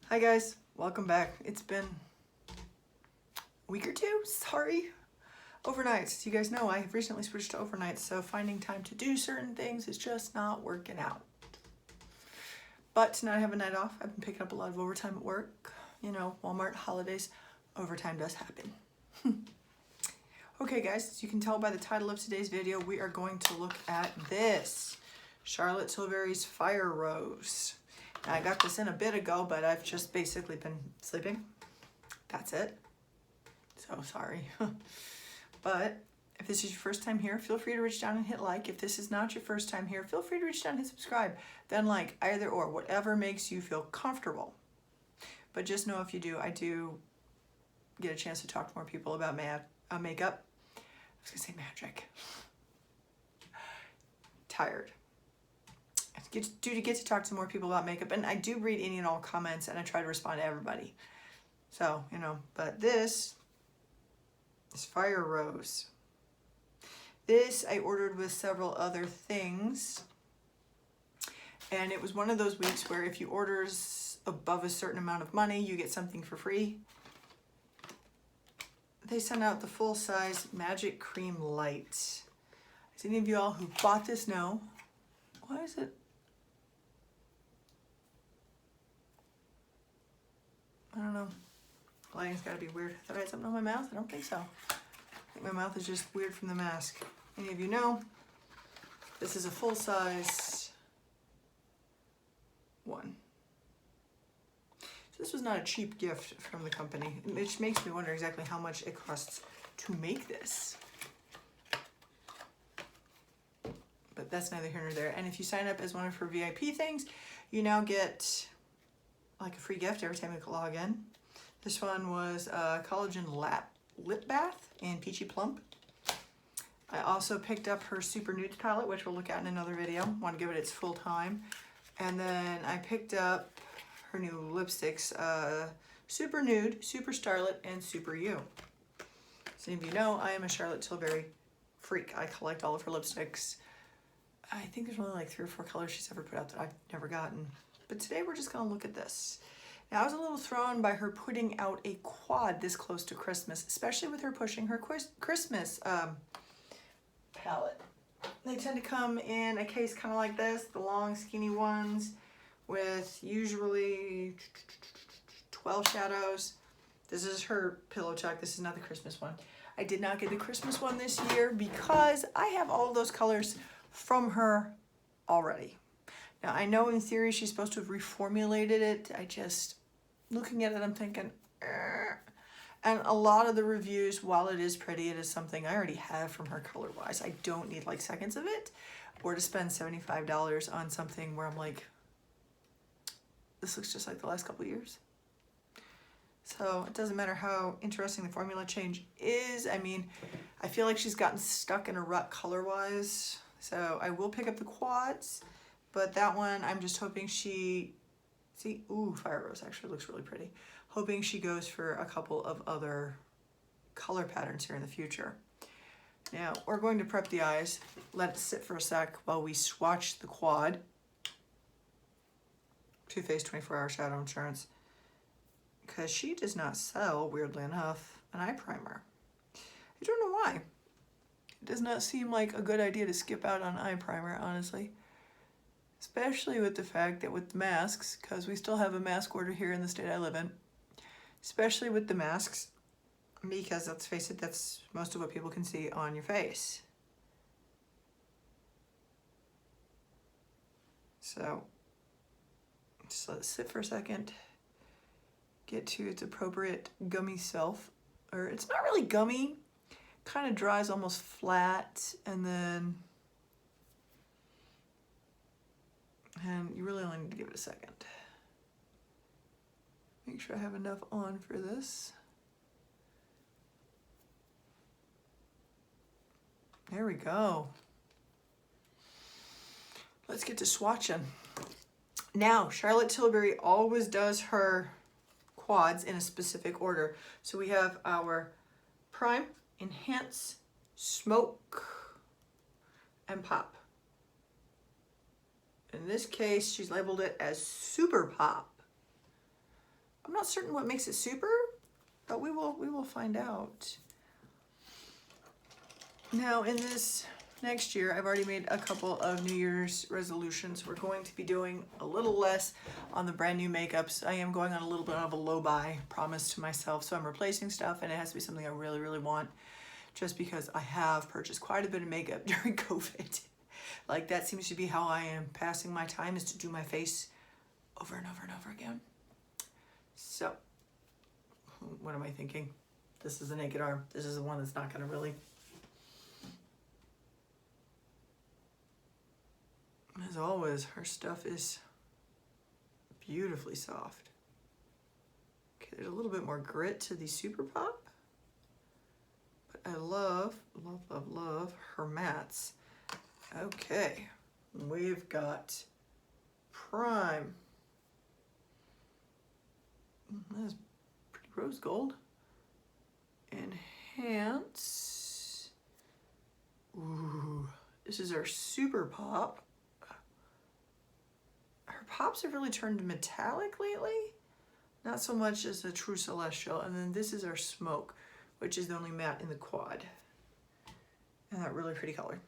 Hi guys, welcome back. It's been a week or two, sorry. Overnights, you guys know I have recently switched to overnights, so finding time to do certain things is just not working out. But tonight I have a night off. I've been picking up a lot of overtime at work. You know, Walmart holidays, overtime does happen. Okay guys, as you can tell by the title of today's video, we are going to look at this. Charlotte Tilbury's Fire Rose. Now, I got this in a bit ago, but I've just basically been sleeping. That's it. So sorry. But if this is your first time here, feel free to reach down and hit like. If this is not your first time here, feel free to reach down and hit subscribe. Then like, either or, whatever makes you feel comfortable. But just know if you do, I do get a chance to talk to more people about makeup. I was gonna say magic. Tired. I get to talk to more people about makeup, and I do read any and all comments, and I try to respond to everybody. So, you know, but this is Fire Rose. This I ordered with several other things, and it was one of those weeks where if you order above a certain amount of money, you get something for free. They sent out the full-size Magic Cream Light. As any of you all who bought this know, why is it? I don't know. Lighting's gotta be weird. I thought I had something on my mouth. I don't think so. I think my mouth is just weird from the mask. Any of you know, this is a full-size one. So this was not a cheap gift from the company, which makes me wonder exactly how much it costs to make this. But that's neither here nor there. And if you sign up as one of her VIP things, you now get like a free gift every time you log in. This one was a collagen lip bath in Peachy Plump. I also picked up her Super Nudes palette, which we'll look at in another video. Want to give it its full time. And then I picked up her new lipsticks, Super Nude, Super Starlet, and Super You. So if you know, I am a Charlotte Tilbury freak. I collect all of her lipsticks. I think there's only like 3 or 4 colors she's ever put out that I've never gotten. But today we're just gonna look at this. Now I was a little thrown by her putting out a quad this close to Christmas, especially with her pushing her Christmas palette. They tend to come in a case kind of like this, the long skinny ones with usually 12 shadows. This is her pillow talk. This is not the Christmas one. I did not get the Christmas one this year because I have all of those colors from her already. Now, I know in theory she's supposed to have reformulated it. I just, looking at it, I'm thinking, And a lot of the reviews, while it is pretty, it is something I already have from her color-wise. I don't need like seconds of it or to spend $75 on something where I'm like, this looks just like the last couple of years. So it doesn't matter how interesting the formula change is. I mean, I feel like she's gotten stuck in a rut color-wise. So I will pick up the quads. But that one, I'm just hoping she, see, ooh, Fire Rose actually looks really pretty. Hoping she goes for a couple of other color patterns here in the future. Now, we're going to prep the eyes. Let it sit for a sec while we swatch the quad. Too Faced 24-Hour Shadow Insurance. Because she does not sell, weirdly enough, an eye primer. I don't know why. It does not seem like a good idea to skip out on eye primer, honestly. Especially with the fact that with the masks, because we still have a mask order here in the state I live in, especially with the masks, because let's face it, that's most of what people can see on your face. So, just let it sit for a second, get to its appropriate gummy self, or it's not really gummy, kind of dries almost flat, and then you really only need to give it a second. Make sure I have enough on for this. There we go. Let's get to swatching. Now, Charlotte Tilbury always does her quads in a specific order. So we have our Prime, Enhance, Smoke, and Pop. In this case, she's labeled it as Super Pop. I'm not certain what makes it super, but we will find out. Now in this next year, I've already made a couple of New Year's resolutions. We're going to be doing a little less on the brand new makeups. I am going on a little bit of a low buy promise to myself. So I'm replacing stuff, and it has to be something I really, really want, just because I have purchased quite a bit of makeup during COVID. Like, that seems to be how I am passing my time, is to do my face over and over and over again. So what am I thinking? This is the naked arm. This is the one that's not gonna really. As always, her stuff is beautifully soft. Okay, there's a little bit more grit to the Super Pop, but I love, love, love, love her mattes. Okay, we've got Prime. That's pretty rose gold. Enhance. Ooh, this is our Super Pop. Her pops have really turned metallic lately. Not so much as a true celestial. And then this is our Smoke, which is the only matte in the quad. And that really pretty color.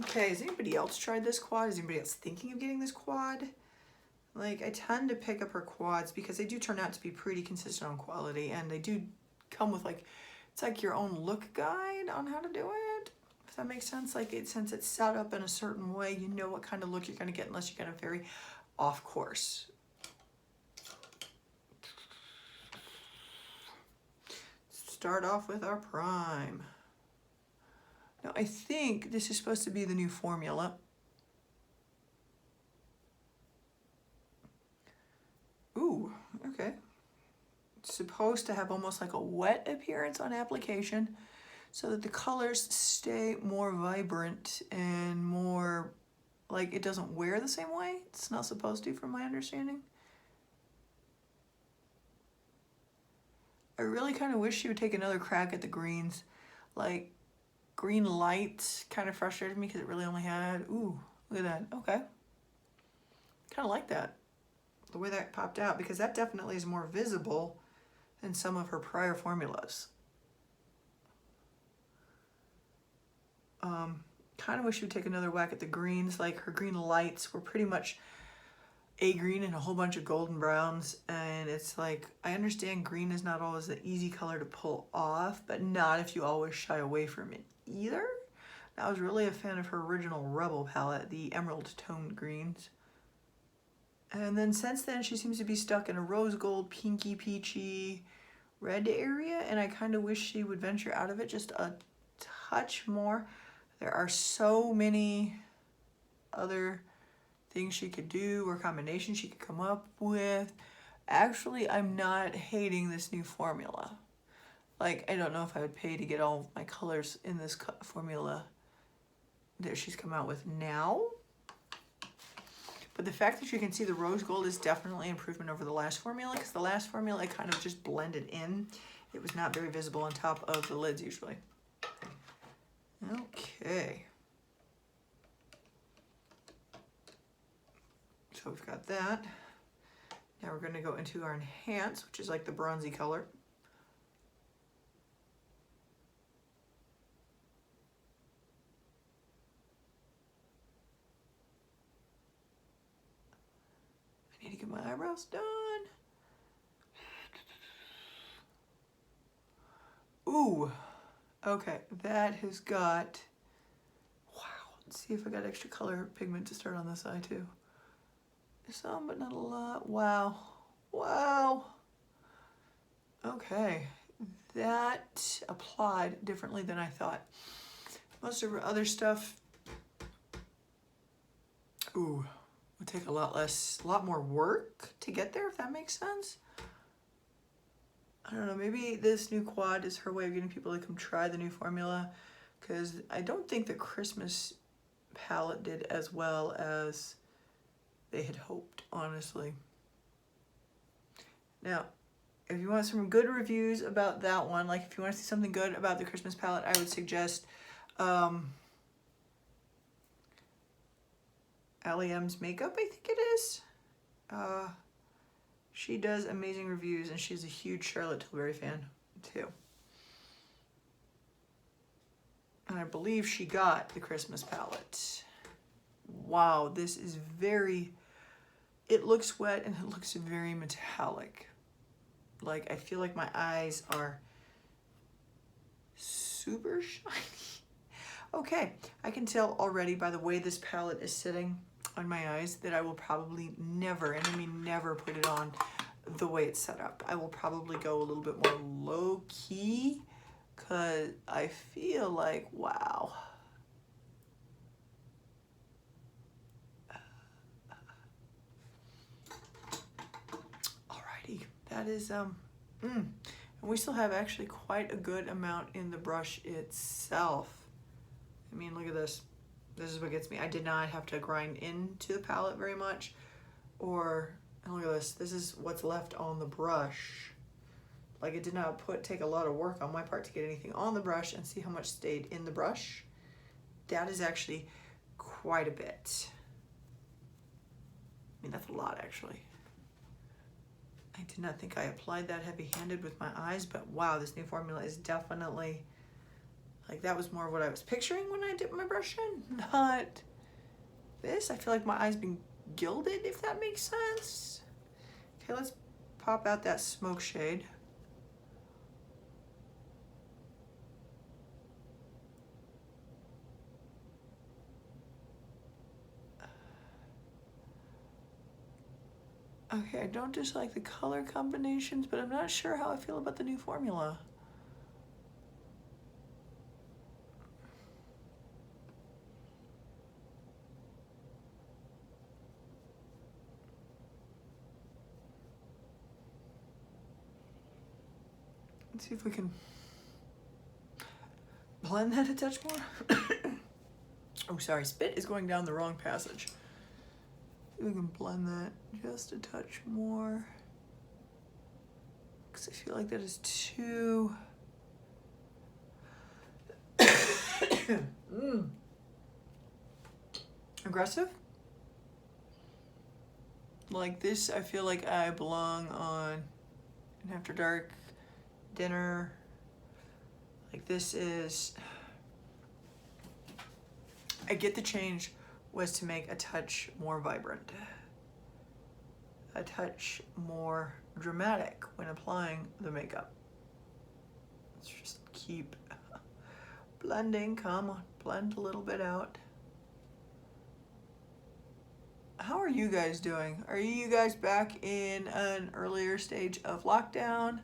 Okay, has anybody else tried this quad? Is anybody else thinking of getting this quad? Like, I tend to pick up her quads because they do turn out to be pretty consistent on quality, and they do come with, like, it's like your own look guide on how to do it, if that makes sense. Like, since it's set up in a certain way, you know what kind of look you're going to get unless you get a very off course. Start off with our Prime. Now, I think this is supposed to be the new formula. Ooh, okay. It's supposed to have almost like a wet appearance on application so that the colors stay more vibrant and more, like, it doesn't wear the same way. It's not supposed to, from my understanding. I really kind of wish she would take another crack at the greens. Like, green light kind of frustrated me because it really only had, ooh, look at that. Okay. Kind of like that, the way that popped out, because that definitely is more visible than some of her prior formulas. Kind of wish she would take another whack at the greens. Like, her green lights were pretty much a green and a whole bunch of golden browns, and it's like, I understand green is not always the easy color to pull off, but not if you always shy away from it either. I was really a fan of her original Rebel palette, the emerald toned greens. And then since then, she seems to be stuck in a rose gold, pinky, peachy, red area, and I kind of wish she would venture out of it just a touch more. There are so many other things she could do or combinations she could come up with. Actually, I'm not hating this new formula. Like, I don't know if I would pay to get all of my colors in this formula that she's come out with now. But the fact that you can see the rose gold is definitely an improvement over the last formula, because the last formula kind of just blended in. It was not very visible on top of the lids usually. Okay. So we've got that. Now we're going to go into our Enhance, which is like the bronzy color. I need to get my eyebrows done. Ooh, okay, that has got, wow, let's see if I got extra color pigment to start on this side too. Some, but not a lot. Wow, wow. Okay, that applied differently than I thought. Most of her other stuff, ooh, would take a lot more work to get there, if that makes sense. I don't know, maybe this new quad is her way of getting people to come try the new formula, because I don't think the Christmas palette did as well as they had hoped, honestly. Now, if you want some good reviews about that one, like if you want to see something good about the Christmas palette, I would suggest M's Makeup, I think it is. She does amazing reviews, and she's a huge Charlotte Tilbury fan too. And I believe she got the Christmas palette. Wow, this is very, it looks wet and it looks very metallic. Like, I feel like my eyes are super shiny. Okay, I can tell already by the way this palette is sitting on my eyes that I will probably never, and I mean never, put it on the way it's set up. I will probably go a little bit more low key because I feel like, wow. Alrighty, that is, and we still have actually quite a good amount in the brush itself. I mean, look at this. This is what gets me. I did not have to grind into the palette very much, and look at this. This is what's left on the brush. Like, it did not take a lot of work on my part to get anything on the brush, and see how much stayed in the brush. That is actually quite a bit. I mean, that's a lot, actually. I did not think I applied that heavy-handed with my eyes, but wow, this new formula is definitely, like, that was more of what I was picturing when I dipped my brush in, not this. I feel like my eyes being gilded, if that makes sense. Okay, let's pop out that smoke shade. Okay, I don't dislike the color combinations, but I'm not sure how I feel about the new formula. Let's see if we can blend that a touch more. Oh, sorry, spit is going down the wrong passage. We can blend that just a touch more, because I feel like that is too aggressive. Like this, I feel like I belong on an After Dark dinner. Like, this is, I get the change was to make a touch more vibrant, a touch more dramatic when applying the makeup. Let's just keep blending. Come on, blend a little bit out. How are you guys doing? Are you guys back in an earlier stage of lockdown?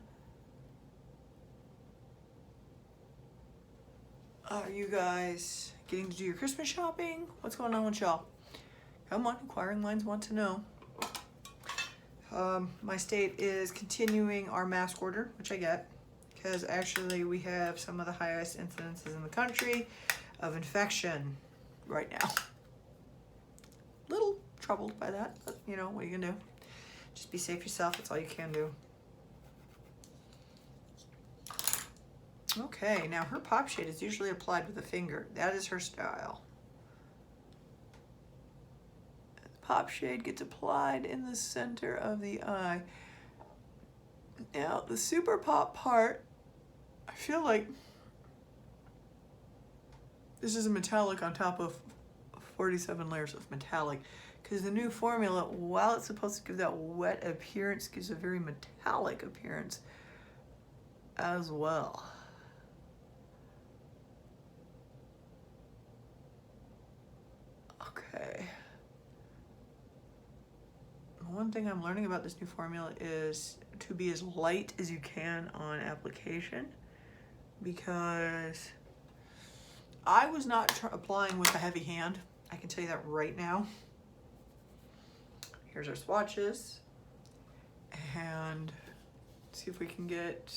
Are you guys getting to do your Christmas shopping? What's going on with y'all? Come on, inquiring minds want to know. My state is continuing our mask order, which I get, because actually we have some of the highest incidences in the country of infection right now. Little troubled by that, but you know, what are you gonna do? Just be safe yourself, that's all you can do. Okay, now her pop shade is usually applied with a finger. That is her style. The pop shade gets applied in the center of the eye. Now, the super pop part, I feel like this is a metallic on top of 47 layers of metallic, because the new formula, while it's supposed to give that wet appearance, gives a very metallic appearance as well. Okay. One thing I'm learning about this new formula is to be as light as you can on application, because I was not applying with a heavy hand. I can tell you that right now. Here's our swatches, and see if we can get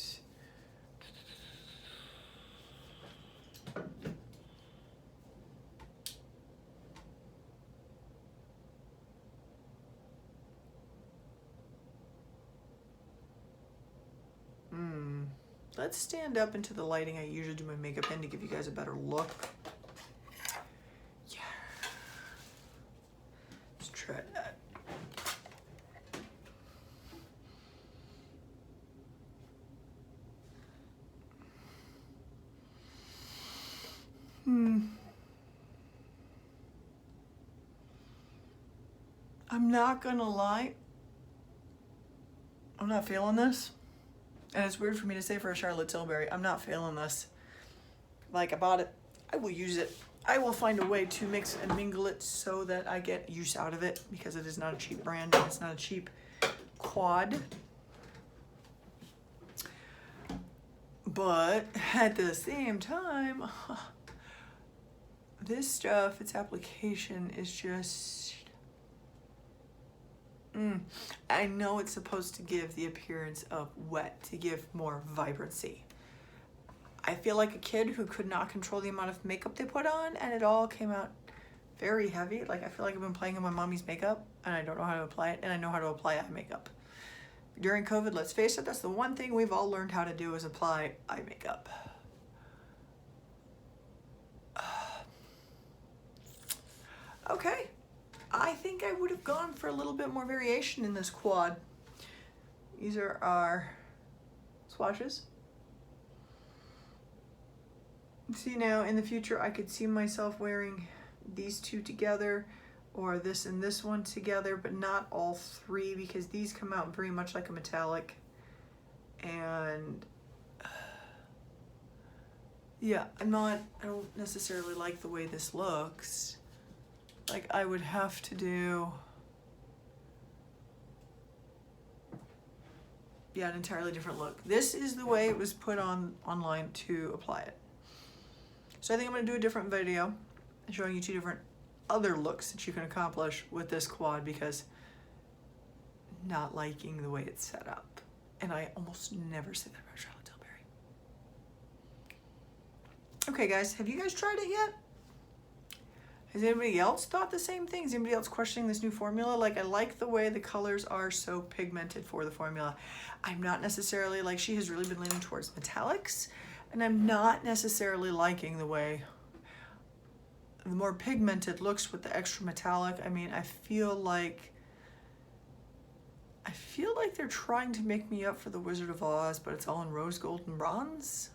let's stand up into the lighting I usually do my makeup in to give you guys a better look. Yeah. try that. I'm not gonna lie, I'm not feeling this. And it's weird for me to say for a Charlotte Tilbury, I'm not feeling this. Like, I bought it, I will use it. I will find a way to mix and mingle it so that I get use out of it, because it is not a cheap brand and it's not a cheap quad. But at the same time, this stuff, its application is just, I know it's supposed to give the appearance of wet, to give more vibrancy. I feel like a kid who could not control the amount of makeup they put on, and it all came out very heavy. Like, I feel like I've been playing in my mommy's makeup and I don't know how to apply it, and I know how to apply eye makeup. During COVID, let's face it, that's the one thing we've all learned how to do, is apply eye makeup. Okay, I think I would have gone for a little bit more variation in this quad. These are our swatches. See, now in the future I could see myself wearing these two together, or this and this one together, but not all three, because these come out very much like a metallic. And yeah, I don't necessarily like the way this looks. Like, I would have to do, yeah, an entirely different look. This is the way it was put on online to apply it. So I think I'm gonna do a different video showing you two different other looks that you can accomplish with this quad, because not liking the way it's set up. And I almost never say that about Charlotte Tilbury. Okay guys, have you guys tried it yet? Has anybody else thought the same thing? Is anybody else questioning this new formula? Like, I like the way the colors are so pigmented for the formula. I'm not necessarily, like, she has really been leaning towards metallics, and I'm not necessarily liking the way the more pigmented looks with the extra metallic. I mean, I feel like they're trying to make me up for the Wizard of Oz, but it's all in rose gold and bronze.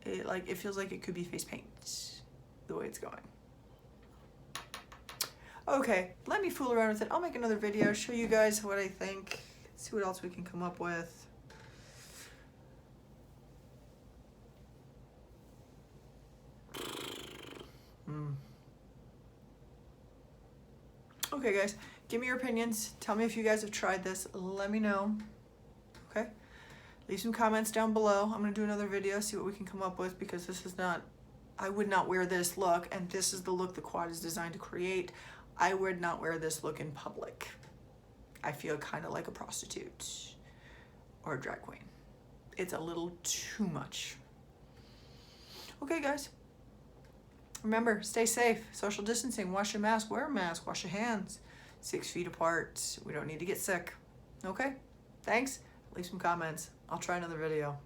It feels like it could be face paint, the way it's going. Okay, let me fool around with it. I'll make another video, show you guys what I think, see what else we can come up with. Okay guys, give me your opinions. Tell me if you guys have tried this. Let me know. Okay? Leave some comments down below. I'm gonna do another video, see what we can come up with, because this is not, I would not wear this look, and this is the look the quad is designed to create. I would not wear this look in public. I feel kind of like a prostitute or a drag queen. It's a little too much. Okay guys, remember, stay safe, social distancing, wash your mask, wear a mask, wash your hands, 6 feet apart. We don't need to get sick. Okay, thanks. Leave some comments. I'll try another video.